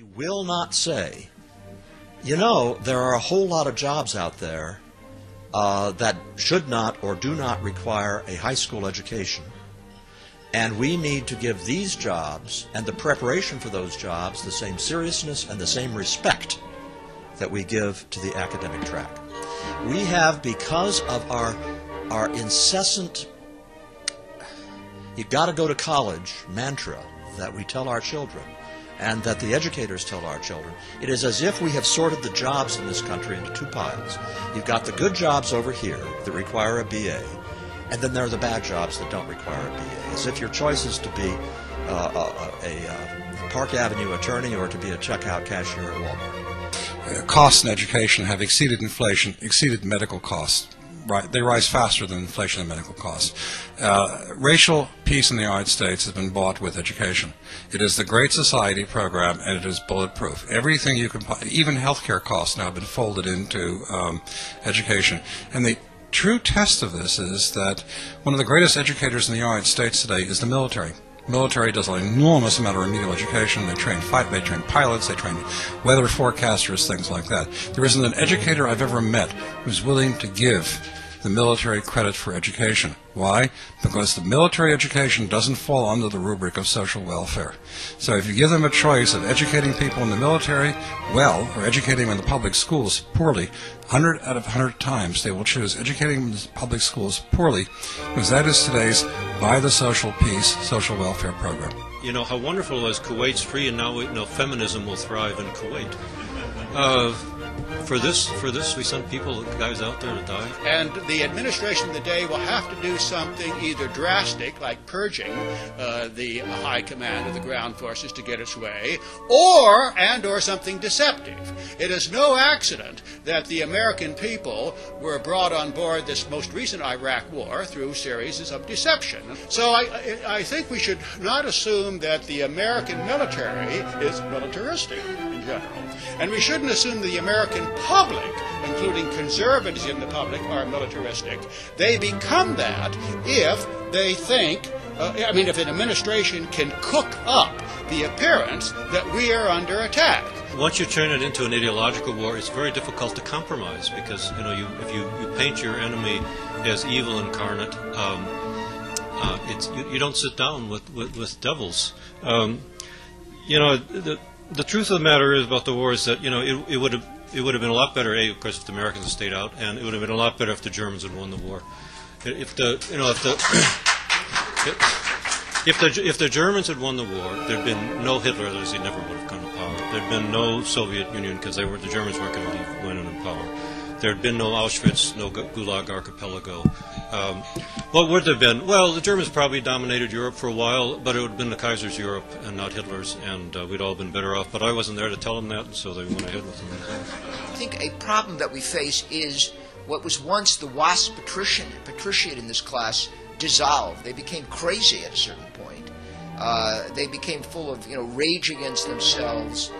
We will not say, you know, there are a whole lot of jobs out there that should not or do not require a high school education, and we need to give these jobs and the preparation for those jobs the same seriousness and the same respect that we give to the academic track. We have, because of our incessant "you've got to go to college" mantra that we tell our children, and that the educators tell our children, it is as if we have sorted the jobs in this country into two piles. You've got the good jobs over here that require a BA, and then there are the bad jobs that don't require a BA, as if your choice is to be a Park Avenue attorney or to be a checkout cashier at Walmart. Costs in education have exceeded inflation, exceeded medical costs. Right, they rise faster than inflation and medical costs. Racial peace in the United States has been bought with education. It is the Great Society program, and it is bulletproof. Everything you can, even healthcare costs now have been folded into education. And the true test of this is that one of the greatest educators in the United States today is the military. Military does an enormous amount of remedial education. They train pilots, they train weather forecasters, things like that. There isn't an educator I've ever met who's willing to give the military credit for education. Why? Because the military education doesn't fall under the rubric of social welfare. So if you give them a choice of educating people in the military well or educating them in the public schools poorly, 100 out of 100 times they will choose educating them in the public schools poorly, because that is today's by the social peace, social welfare program. You know, how wonderful it was Kuwait's free, and now feminism will thrive in Kuwait. For this, we sent guys out there to die. And the administration of the day will have to do something either drastic, like purging the high command of the ground forces to get its way, or something deceptive. It is no accident that the American people were brought on board this most recent Iraq war through series of deception. So I think we should not assume that the American military is militaristic in general. And we shouldn't assume the American public, including conservatives in the public, are militaristic. They become that if they think, if an administration can cook up the appearance that we are under attack. Once you turn it into an ideological war, it's very difficult to compromise, because if you paint your enemy as evil incarnate, you don't sit down with devils. The truth of the matter is about the war is that it would have been a lot better, of course, if the Americans had stayed out, and it would have been a lot better if the Germans had won the war. If the Germans had won the war, there'd been no Hitler, otherwise he never would have come to power. There'd been no Soviet Union, because the Germans weren't going to win in power. There'd been no Auschwitz, no Gulag Archipelago. What would there have been? Well, the Germans probably dominated Europe for a while, but it would have been the Kaiser's Europe and not Hitler's, and we'd all been better off. But I wasn't there to tell them that, and so they went ahead with them. I think a problem that we face is what was once the WASP patriciate in this class dissolved. They became crazy at a certain point. They became full of rage against themselves.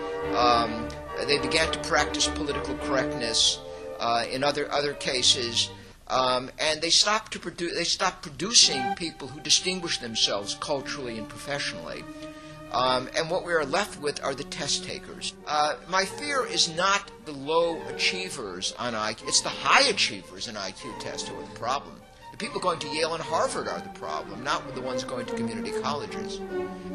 They began to practice political correctness. In other cases, and they stopped producing people who distinguish themselves culturally and professionally. And what we are left with are the test takers. My fear is not the low achievers on IQ; it's the high achievers in IQ tests who are the problem. The people going to Yale and Harvard are the problem, not the ones going to community colleges.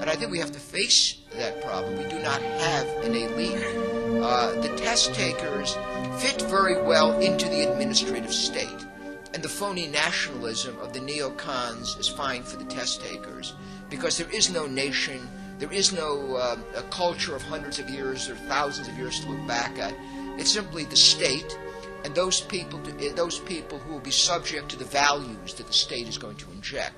And I think we have to face that problem. We do not have an elite. The test takers fit very well into the administrative state. And the phony nationalism of the neocons is fine for the test takers, because there is no nation, there is no a culture of hundreds of years or thousands of years to look back at. It's simply the state and those people who will be subject to the values that the state is going to inject.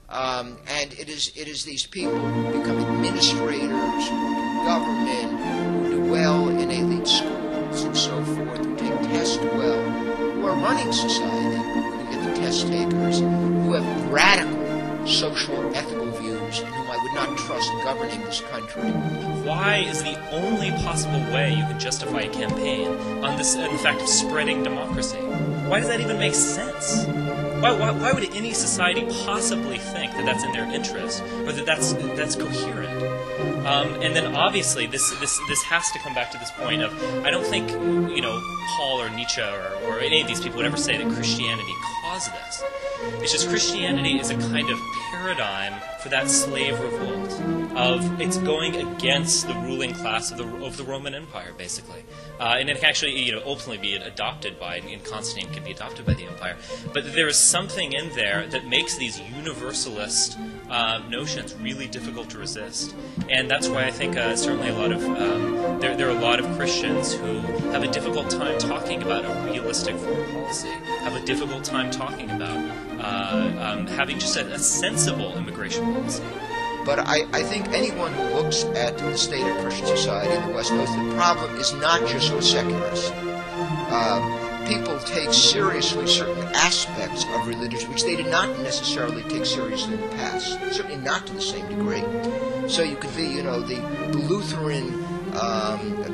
And it is these people who become administrators, who do government, who do well in elite schools and so forth, who take tests well, who are running society, when you get the test takers, who have radical social ethical views, and whom I would not trust governing this country. Why is the only possible way you can justify a campaign on the fact of spreading democracy? Why does that even make sense? Why would any society possibly think that that's in their interest, or that that's coherent? And then obviously this has to come back to this point of, I don't think Paul or Nietzsche or any of these people would ever say that Christianity caused this. It's just Christianity is a kind of paradigm for that slave revolt of it's going against the ruling class of the Roman Empire, basically, and it can actually ultimately be adopted by, and Constantine can be adopted by the empire. But there is something in there that makes these universalist notions really difficult to resist, and that's why I think certainly a lot of there are a lot of Christians who have a difficult time talking about a realistic foreign policy, have a difficult time talking about having just a sensible immigration policy. But I think anyone who looks at the state of Christian society in the West knows the problem is not just with secularists. People take seriously certain aspects of religion which they did not necessarily take seriously in the past, certainly not to the same degree. So you could be, the Lutheran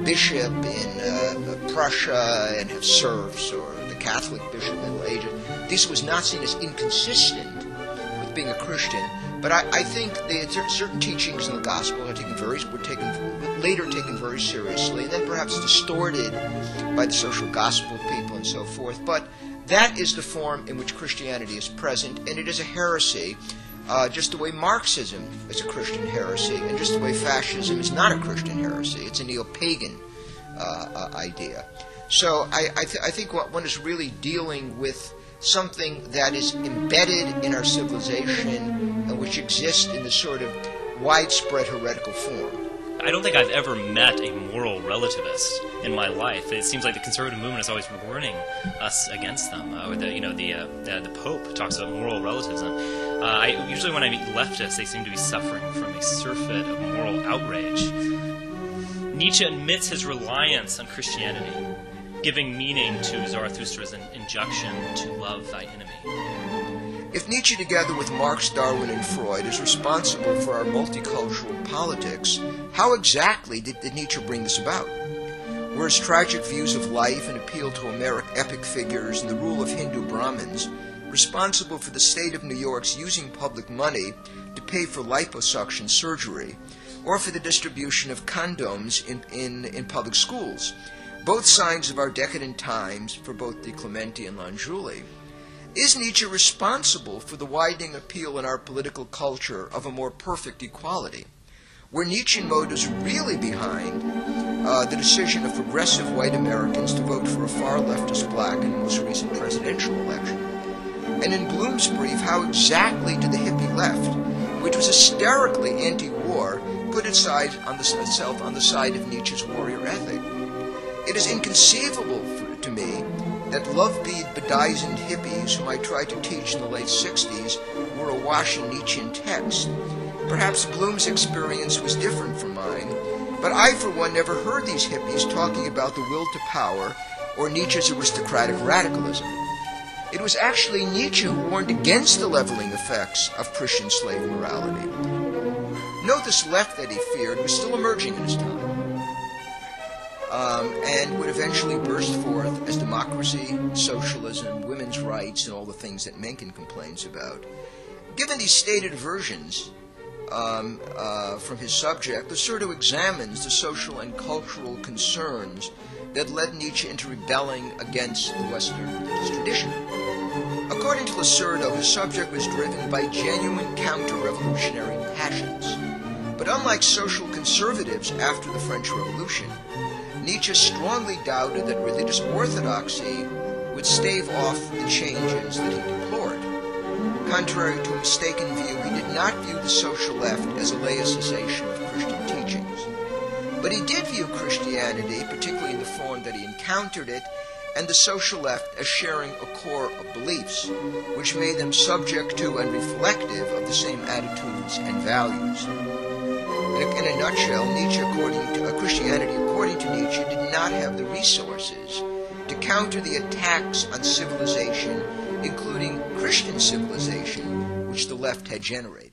bishop in Prussia and have serfs, or the Catholic bishop in the Middle Ages. This was not seen as inconsistent with being a Christian. But I think certain teachings in the gospel were later taken very seriously, and then perhaps distorted by the social gospel people and so forth. But that is the form in which Christianity is present, and it is a heresy, just the way Marxism is a Christian heresy, and just the way fascism is not a Christian heresy. It's a neo-pagan idea. So I think what one is really dealing with something that is embedded in our civilization and which exists in this sort of widespread heretical form. I don't think I've ever met a moral relativist in my life. It seems like the conservative movement is always warning us against them. Or the Pope talks about moral relativism. Usually when I meet leftists, they seem to be suffering from a surfeit of moral outrage. Nietzsche admits his reliance on Christianity, giving meaning to Zarathustra's injunction to love thy enemy. If Nietzsche, together with Marx, Darwin, and Freud, is responsible for our multicultural politics, how exactly did Nietzsche bring this about? Were his tragic views of life and appeal to Homeric epic figures and the rule of Hindu Brahmins responsible for the state of New York's using public money to pay for liposuction surgery, or for the distribution of condoms in public schools? Both signs of our decadent times for both de Clementi and Langiuli. Is Nietzsche responsible for the widening appeal in our political culture of a more perfect equality? Were Nietzschean motives really behind the decision of progressive white Americans to vote for a far leftist black in the most recent presidential election? And in Bloom's brief, how exactly did the hippie left, which was hysterically anti-war, put itself on the side of Nietzsche's warrior ethic? It is inconceivable to me that love-bead bedizened hippies whom I tried to teach in the late 60s were awash in Nietzschean text. Perhaps Bloom's experience was different from mine, but I, for one, never heard these hippies talking about the will to power or Nietzsche's aristocratic radicalism. It was actually Nietzsche who warned against the leveling effects of Christian slave morality. Note this left that he feared was still emerging in his time. And would eventually burst forth as democracy, socialism, women's rights, and all the things that Mencken complains about. Given these stated versions from his subject, Lacerda examines the social and cultural concerns that led Nietzsche into rebelling against the Western religious tradition. According to Lacerda, his subject was driven by genuine counter-revolutionary passions. But unlike social conservatives after the French Revolution, Nietzsche strongly doubted that religious orthodoxy would stave off the changes that he deplored. Contrary to a mistaken view, he did not view the social left as a laicization of Christian teachings. But he did view Christianity, particularly in the form that he encountered it, and the social left as sharing a core of beliefs, which made them subject to and reflective of the same attitudes and values. In a nutshell, Christianity, according to Nietzsche, did not have the resources to counter the attacks on civilization, including Christian civilization, which the left had generated.